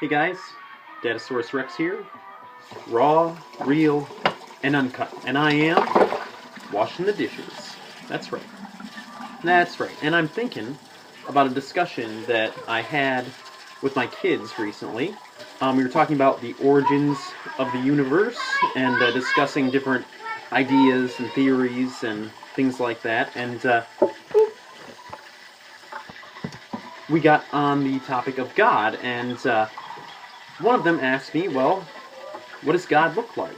Hey guys, Datasaurus Rex here. Raw, real, and uncut. And I am washing the dishes. That's right. That's right. And I'm thinking about a discussion that I had with my kids recently. We were talking about the origins of the universe and discussing different ideas and theories and things like that. And we got on the topic of God, and one of them asked me, well, what does God look like?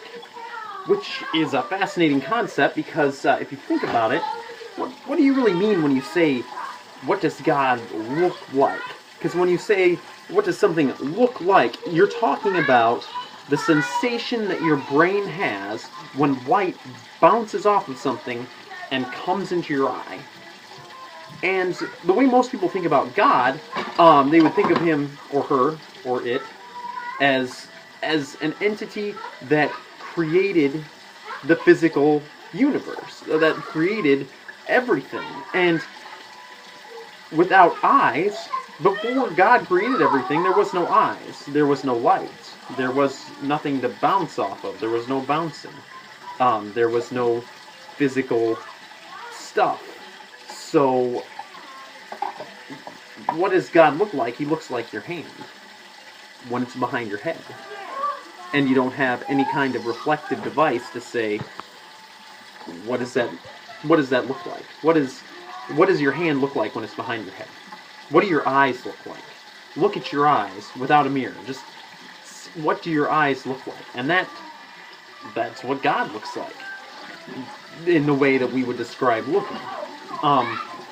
Which is a fascinating concept because if you think about it, what do you really mean when you say, what does God look like? Because when you say, what does something look like, you're talking about the sensation that your brain has when light bounces off of something and comes into your eye. And the way most people think about God, they would think of him or her or it as an entity that created the physical universe, that created everything. And without eyes, before God created everything, there was no eyes, there was no light, there was nothing to bounce off of, there was no bouncing, there was no physical stuff. So, what does God look like? He looks like your hand when it's behind your head. And you don't have any kind of reflective device to say, what does that look like? What does your hand look like when it's behind your head? What do your eyes look like? Look at your eyes without a mirror. Just what do your eyes look like? And that's what God looks like in the way that we would describe looking.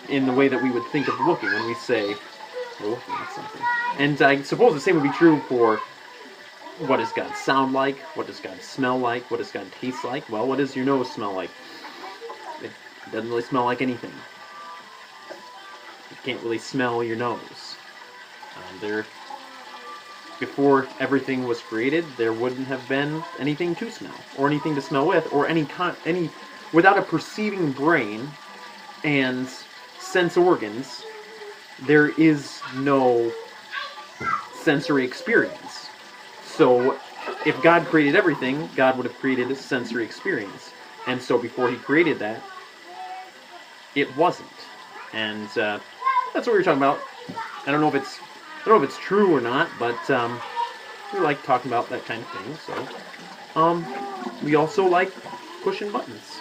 In the way that we would think of looking when we say we're looking at something. And I suppose the same would be true for what does God sound like? What does God smell like? What does God taste like? Well, what does your nose smell like? It doesn't really smell like anything. You can't really smell your nose. Before everything was created, there wouldn't have been anything to smell, or anything to smell with, or without a perceiving brain and sense organs, there is no sensory experience. So, if God created everything, God would have created a sensory experience. And so before he created that, it wasn't. And that's what we were talking about. I don't know if it's true or not, but we like talking about that kind of thing. So we also like pushing buttons.